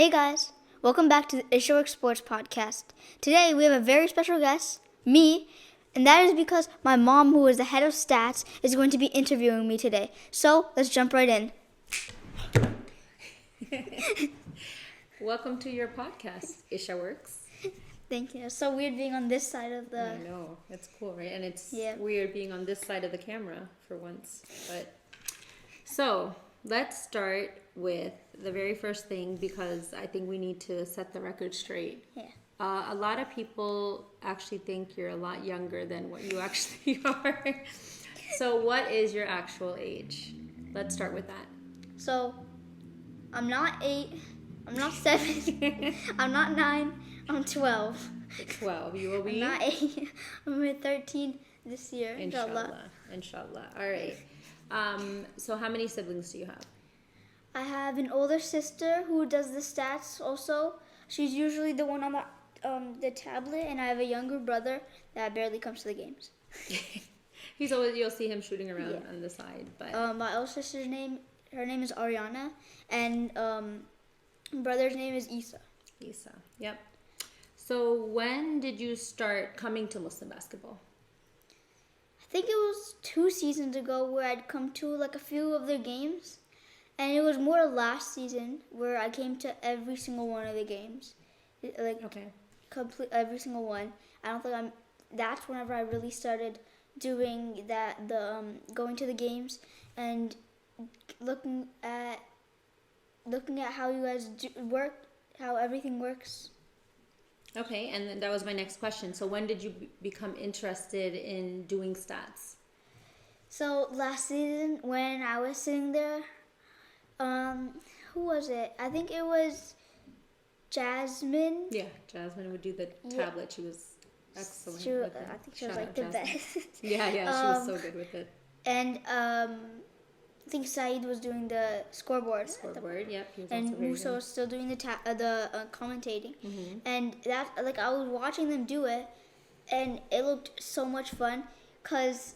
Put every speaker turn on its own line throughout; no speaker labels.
Hey guys, welcome back to the Ishaworkz Sports Podcast. Today we have a very special guest, me, and that is because my mom, who is the head of stats, is going to be interviewing me today. So let's jump right in.
Welcome to your podcast, Ishaworkz.
Thank you. It's so weird being on this side of the...
I know, it's cool, right? And it's
Yeah.
weird being on this side of the camera for once. But so let's start with the very first thing, because I think we need to set the record straight.
Yeah.
A lot of people actually think you're a lot younger than what you actually are. So what is your actual age? Let's start with that.
So, I'm not 8, I'm not 7, I'm not 9, I'm 12.
12. You will be?
I'm not 8, I'm 13 this year.
Inshallah. All right. So how many siblings do you have?
I have an older sister who does the stats also. She's usually the one on the tablet, and I have a younger brother that barely comes to the games.
You'll see him shooting around on the side. But
my older sister's her name is Ariana, and brother's name is Isa.
Isa, yep. So when did you start coming to Muslim basketball?
I think it was 2 seasons ago where I'd come to like a few of their games. And it was more last season where I came to every single one of the games. Complete every single one. I don't think that's whenever I really started doing that, going to the games and looking at how you guys work, how everything works.
Okay, and then that was my next question. So when did you become interested in doing stats?
So last season when I was sitting there, who was it? I think it was Jasmine.
Yeah, Jasmine would do the tablet. She was excellent with it.
I think she was like the best.
Yeah, she was so good with it.
And I think Saeed was doing the scoreboard.
Yep. He was
And
also very
Musa
good.
was still doing the commentating.
Mm-hmm.
And that, I was watching them do it, and it looked so much fun because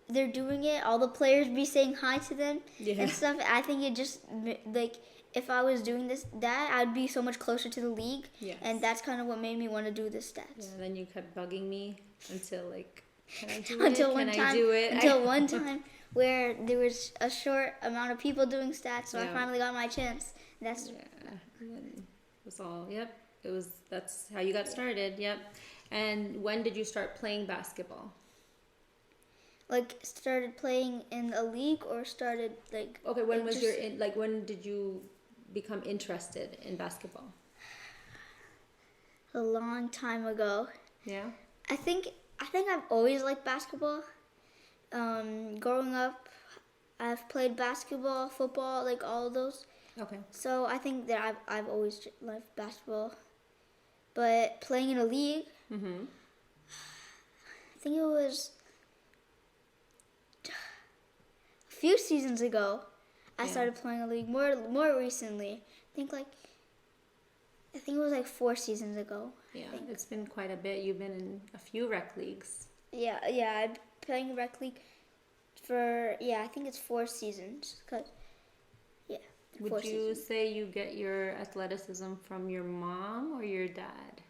they're doing it. All the players be saying hi to them and stuff. I think it just if I was doing that I'd be so much closer to the league.
Yes.
And that's kind of what made me want to do the stats.
Yeah, and then you kept bugging me until can I do
until
it?
Until one time where there was a short amount of people doing stats, so I finally got my chance. That's
It was all. Yep. That's how you got started. Yep. And when did you start playing basketball?
Started playing in a league or started
Okay, when did you become interested in basketball?
A long time ago.
Yeah.
I think I've always liked basketball. Growing up, I've played basketball, football, all of those.
Okay.
So I think that I've always loved basketball. But playing in a league,
Mm-hmm.
I think it was a few seasons ago. I started playing a league more recently. I think it was 4 seasons ago.
Yeah, it's been quite a bit. You've been in a few rec leagues.
Yeah. I've been playing rec league for I think it's 4 seasons.
Would you say you get your athleticism from your mom or your dad?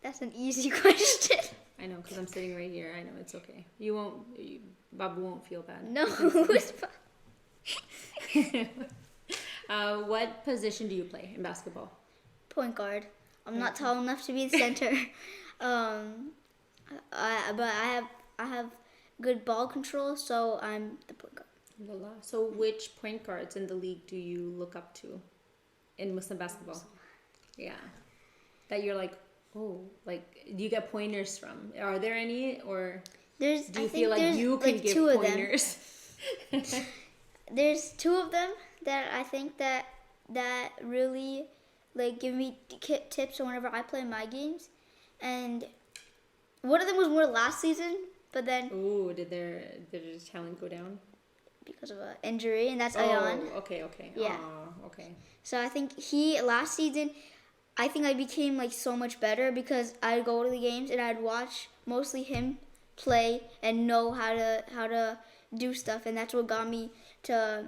That's an easy question.
I know, because I'm sitting right here. I know, it's okay. Babu won't feel bad.
No, it's fine.
What position do you play in basketball?
Point guard. I'm not tall enough to be the center. But I have good ball control, so I'm the point guard.
So which point guards in the league do you look up to in Muslim basketball? Yeah. That you're do you get pointers from? Are there any, or do you feel like you can give pointers?
There's 2 of them that I think that really give me tips whenever I play my games, and one of them was more last season, but then
did their talent go down
because of an injury, and that's Ayan.
Okay.
Yeah.
Okay.
So I think last season, I think I became so much better because I'd go to the games and I'd watch mostly him play and know how to do stuff, and that's what got me to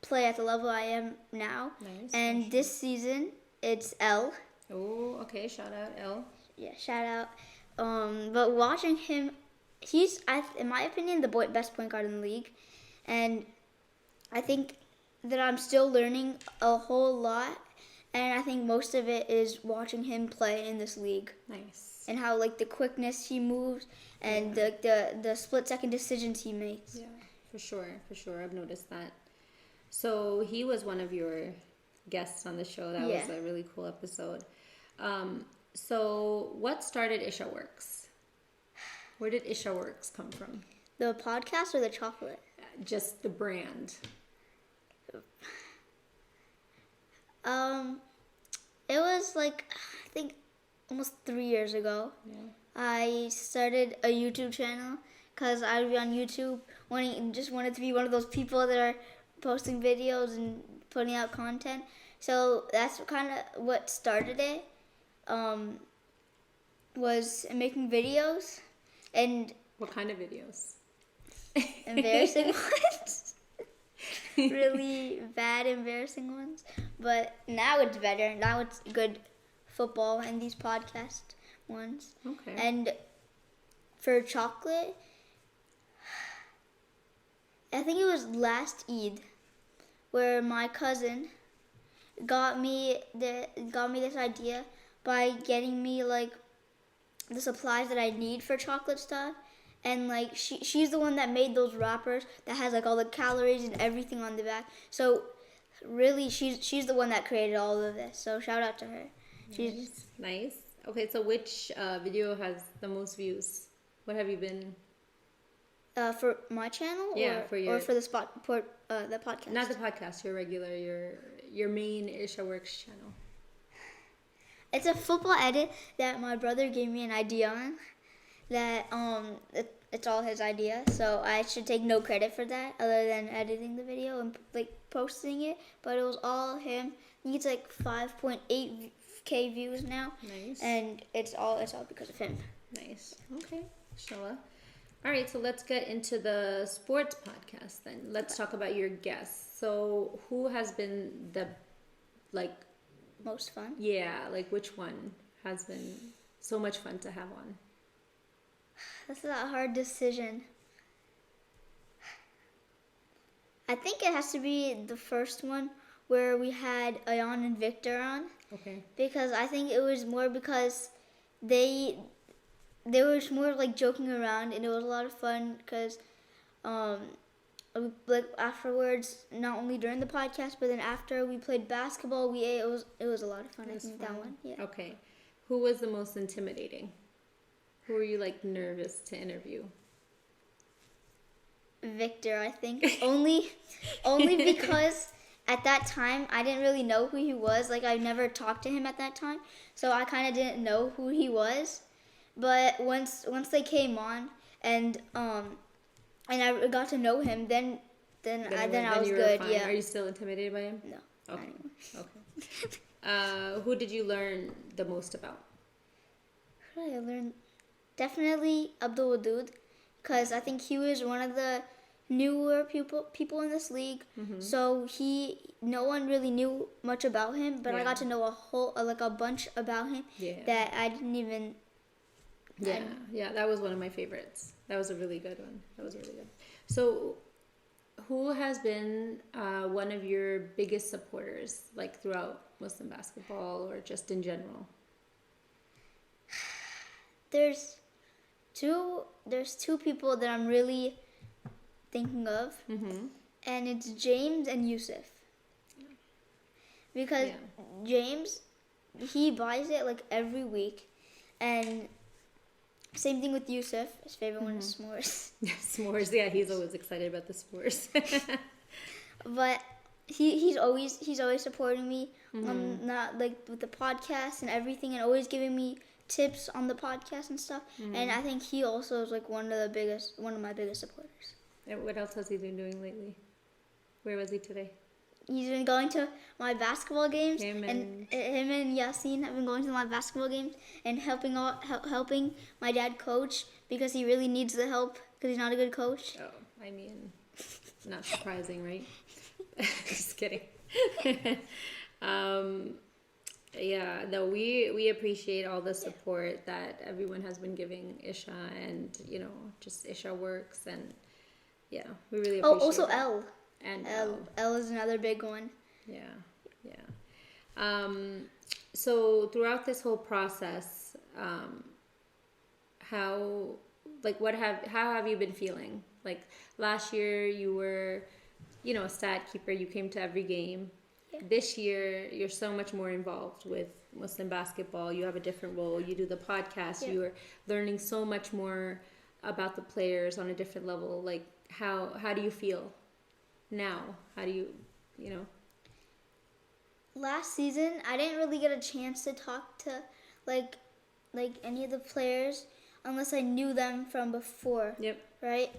play at the level I am now.
Nice.
And this season, it's L.
Oh, okay. Shout out L.
Yeah, shout out. But watching him, he's, in my opinion, the best point guard in the league. And I think that I'm still learning a whole lot. And I think most of it is watching him play in this league.
Nice.
And how, like, the quickness he moves and the split-second decisions he makes.
Yeah, for sure. I've noticed that. So he was one of your guests on the show. That was a really cool episode. So what started Ishaworkz? Where did Ishaworkz come from?
The podcast or the chocolate?
Just the brand.
It was like, I think almost 3 years ago.
Yeah.
I started a YouTube channel because I would be on YouTube just wanted to be one of those people that are posting videos and putting out content. So that's kind of what started it. Was making videos and
What kind of videos?
embarrassing ones. Really bad, embarrassing ones. But now it's better. Now it's good football and these podcast ones.
Okay.
And for chocolate, I think it was last Eid where my cousin got me this idea by getting me like the supplies that I need for chocolate stuff. And like she's the one that made those wrappers that has like all the calories and everything on the back. So really she's the one that created all of this. So shout out to her. She's
nice. Okay, so which video has the most views? What have you been?
For my channel, or for the the podcast.
Not the podcast. Your regular, your main Ishaworkz channel.
It's a football edit that my brother gave me an idea on. That it's all his idea, so I should take no credit for that other than editing the video and like posting it. But it was all him. I think it's like 5.8K views now.
Nice.
And it's all because of him.
Nice. Okay, Shola. All right, so let's get into the sports podcast then. Let's talk about your guests. So who has been the
most fun?
Yeah, like which one has been so much fun to have on?
That's a hard decision. I think it has to be the first one where we had Ayan and Victor on.
Okay.
Because I think it was more because they were more like joking around and it was a lot of fun because like afterwards, not only during the podcast but then after we played basketball, we ate. It was a lot of fun. I think that one. Yeah.
Okay. Who was the most intimidating? Who were you like nervous to interview?
Victor, I think. only because at that time I didn't really know who he was. Like I never talked to him at that time, so I kind of didn't know who he was. But once they came on and I got to know him, then I was good.
Fine.
Yeah.
Are you still intimidated by him?
No.
Okay. Okay. Who did you learn the most about?
Who did I learn? Definitely Abdul Wadud, because I think he was one of the newer people in this league. Mm-hmm. So no one really knew much about him, but I got to know a bunch about him that I didn't even.
Yeah, that was one of my favorites. That was a really good one. So, who has been one of your biggest supporters, like throughout Muslim basketball or just in general?
There's two people that I'm really thinking of, and it's James and Yusuf. Because James, he buys it like every week, and same thing with Yusuf. His favorite one is s'mores.
S'mores, yeah, he's always excited about the s'mores.
But he's always supporting me on not like with the podcast and everything, and always giving me tips on the podcast and stuff. And I think he also is like one of my biggest supporters.
And what else has he been doing lately? Where was he today?
He's been going to my basketball games,
him
and Yasin have been going to my basketball games and helping my dad coach because he really needs the help because he's not a good coach.
Oh, I mean, not surprising, right? Just kidding. um, yeah, no, we appreciate all the support that everyone has been giving Isha, and just Ishaworkz, and yeah, we really
Oh,
appreciate
also
it.
L.
And
L is another big one.
yeah, yeah. So throughout this whole process, how how have you been feeling? Like last year you were, a stat keeper, you came to every game.
Yeah.
This year you're so much more involved with Muslim basketball. You have a different role. You do the podcast.
Yeah.
You are learning so much more about the players on a different level. Like how do you feel now? How do you.
Last season, I didn't really get a chance to talk to like any of the players unless I knew them from before.
Yep.
Right?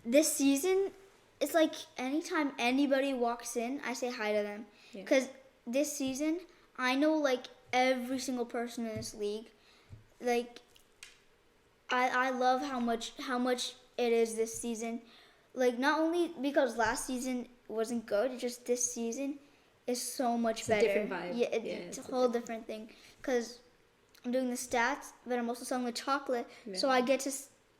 This season, it's like anytime anybody walks in, I say hi to them.
Yeah.
Because this season, I know like every single person in this league. Like, I love how much it is this season. Like, not only because last season wasn't good, just this season is so much
It's
better.
a different vibe.
Yeah, it's a whole different thing. Because I'm doing the stats, but I'm also selling the chocolate, so I get to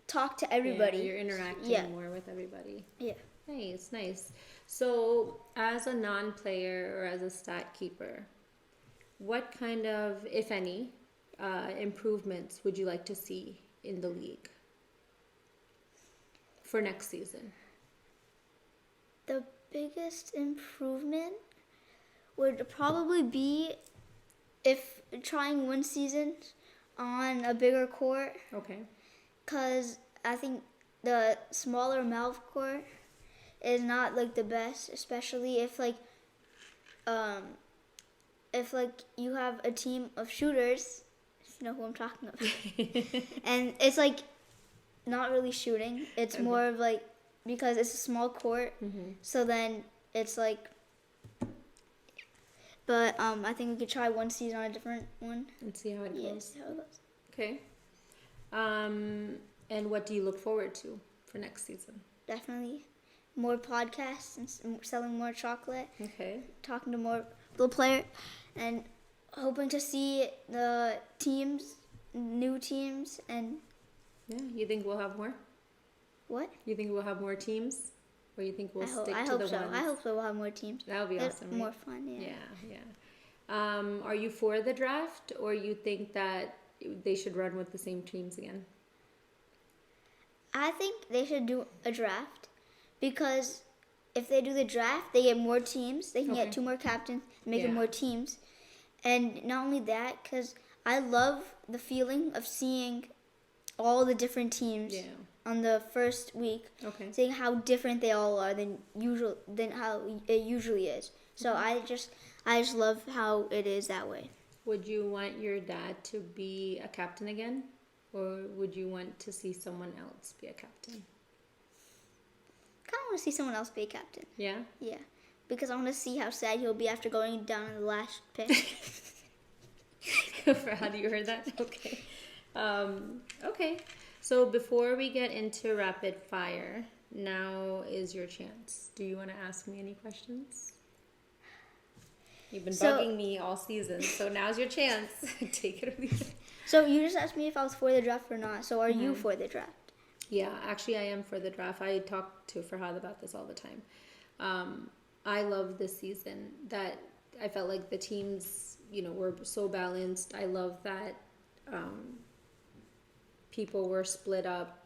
talk to everybody.
Yeah, you're interacting more with everybody.
Yeah.
Nice, nice. So, as a non-player or as a stat keeper, what kind of, if any, improvements would you like to see in the league for next season?
The biggest improvement would probably be if trying one season on a bigger court.
Okay.
Because I think the smaller mouth court is not like the best, especially if you have a team of shooters, if you know who I'm talking about. And it's like not really shooting. It's more of like, because it's a small court, so then it's like, but I think we could try one season on a different one.
And see how it goes.
Yes, how it goes.
Okay. And what do you look forward to for next season?
Definitely more podcasts and selling more chocolate.
Okay.
Talking to more little players and hoping to see the teams, new teams, and
Yeah, you think we'll have more?
what?
You think we'll have more teams? Or you think we'll stick
I
to
hope
the
so.
ones?
I hope so. We'll have more teams.
That would be
It's
awesome, right?
more fun, yeah.
Yeah. Are you for the draft, or you think that they should run with the same teams again?
I think they should do a draft because if they do the draft, they get more teams. They can get 2 more captains, make it more teams. And not only that, because I love the feeling of seeing all the different teams on the first week, seeing how different they all are than how it usually is. So I just love how it is that way.
Would you want your dad to be a captain again? Or would you want to see someone else be a captain?
I kind of want to see someone else be a captain.
Yeah?
Yeah. Because I want to see how sad he'll be after going down in the last pick.
How you heard that? Okay. Okay. So before we get into rapid fire, now is your chance. Do you want to ask me any questions? You've been bugging me all season, so now's your chance. Take it or leave it.
So you just asked me if I was for the draft or not. So are you for the draft?
Yeah, actually I am for the draft. I talk to Farhad about this all the time. I love this season that I felt like the teams, were so balanced. I love that people were split up,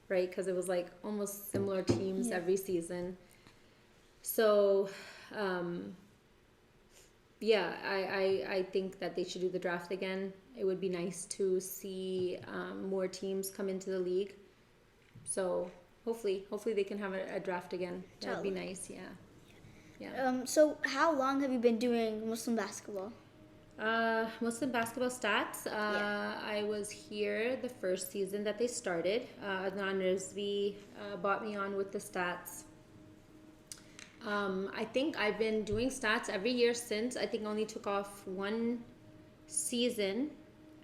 right? Because it was like almost similar teams every season. So, I think that they should do the draft again. It would be nice to see more teams come into the league. So hopefully they can have a draft again. That would be nice. Yeah.
So how long have you been doing Muslim basketball?
Muslim basketball stats. I was here the first season that they started. Adnan Rizvi brought me on with the stats. I think I've been doing stats every year since. I think I only took off one season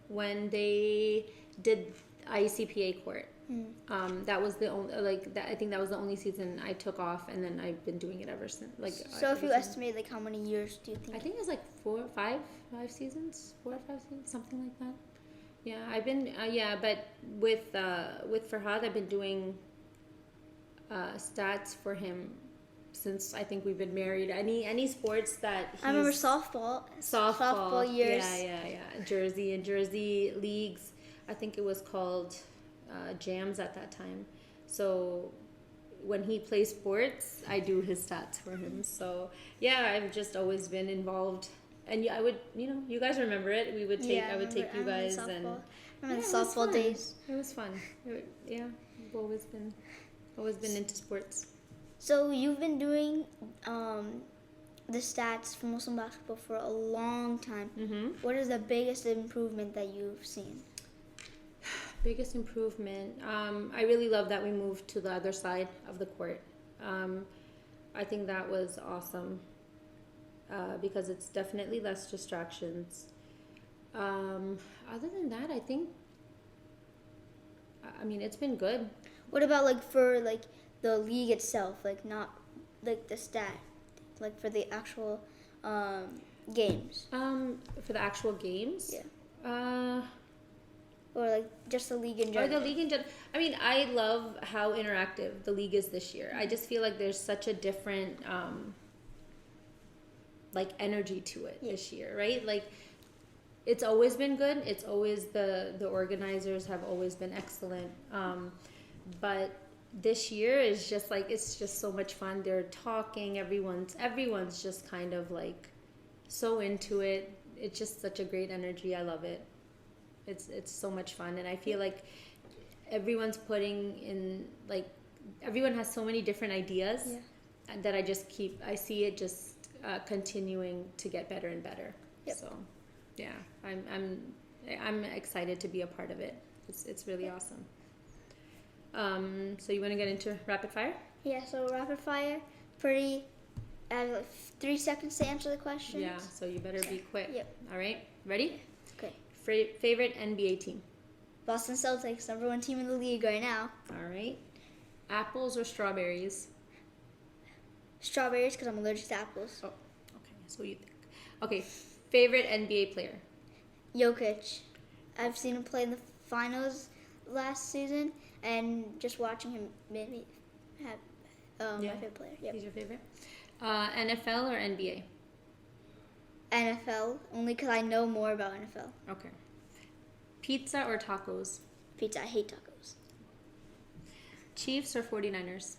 when they did ICPA court. That was the only I think that was the only season I took off, and then I've been doing it ever since.
So if you estimate, like, how many years do you think?
I think it was like 5 seasons, 4 or 5 seasons, something like that. Yeah, I've been but with Farhad, I've been doing stats for him since I think we've been married. Any sports that
I remember softball years.
Yeah. Jersey leagues. I think it was called jams at that time. So when he plays sports, I do his stats for him. So yeah, I've just always been involved. And I would, you guys remember it. I would take you guys and
remember the softball days.
It was fun. I've always been into sports.
So you've been doing the stats for Muslim basketball for a long time.
Mm-hmm.
What is the biggest improvement that you've seen?
Biggest improvement. I really love that we moved to the other side of the court. I think that was awesome because it's definitely less distractions. Other than that, I mean, it's been good.
What about for the league itself, not the stat, for the actual games?
For the actual games?
Yeah. Or just the league in general?
Or the league in general. I mean, I love how interactive the league is this year. I just feel like there's such a different energy to it this year, right? It's always been good. It's always the organizers have always been excellent. But this year is just it's just so much fun. They're talking. Everyone's just kind of so into it. It's just such a great energy. I love it. It's so much fun, and I feel like everyone's putting in everyone has so many different ideas that I see it just continuing to get better and better. Yep. So yeah, I'm excited to be a part of it. It's really awesome. So you want to get into rapid fire?
Yeah, so rapid fire, I have 3 seconds to answer the question.
Yeah, so you better be quick.
Yep.
All right, ready?
Okay.
Favorite NBA team?
Boston Celtics, #1 team in the league right now.
All right. Apples or strawberries?
Strawberries, because I'm allergic to apples.
Oh, okay. That's what you think. Okay. Favorite NBA player?
Jokic. I've seen him play in the finals last season, and just watching him made me my favorite player. Yep.
He's your favorite? NFL or NBA?
NFL, only because I know more about NFL.
Okay. Pizza or tacos?
Pizza. I hate tacos.
Chiefs or 49ers?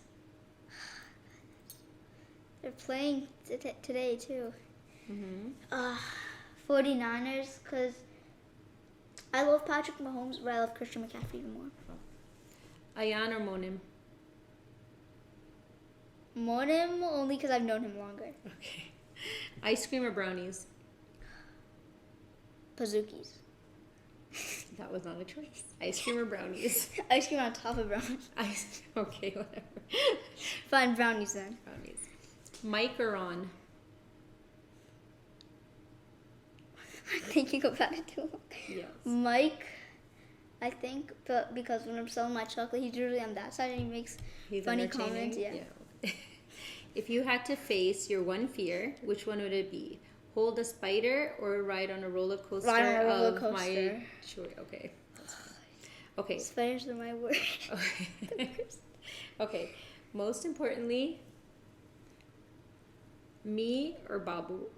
They're playing today, too.
Mm-hmm.
49ers, because I love Patrick Mahomes, but I love Christian McCaffrey even more.
Ayan or Monim?
Monim, only because I've known him longer.
Okay. Ice cream or brownies?
Pazookies.
That was not a choice. Ice cream or brownies?
Ice cream on top of brownies.
Okay, whatever.
Fine, brownies then.
Brownies. Mic or on?
I'm thinking about it too long.
Yes.
Mike, I think, but because when I'm selling my chocolate, he's usually on that side and he makes funny comments. Yeah.
If you had to face your one fear, which one would it be? Hold a spider or ride on a roller coaster?
Ride on a roller coaster.
Sure. Okay. That's fine. Okay.
Spiders are my word.
Okay. Most importantly, me or Babu?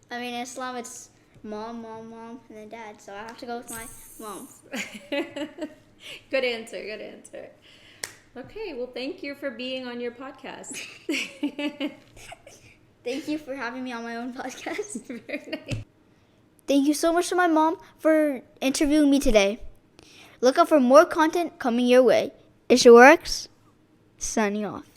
I mean, in Islam, it's mom, and then dad. So I have to go with my mom.
Good answer. Okay, well, thank you for being on your podcast.
Thank you for having me on my own podcast.
Very nice.
Thank you so much to my mom for interviewing me today. Look out for more content coming your way. Ishaworkz, signing off.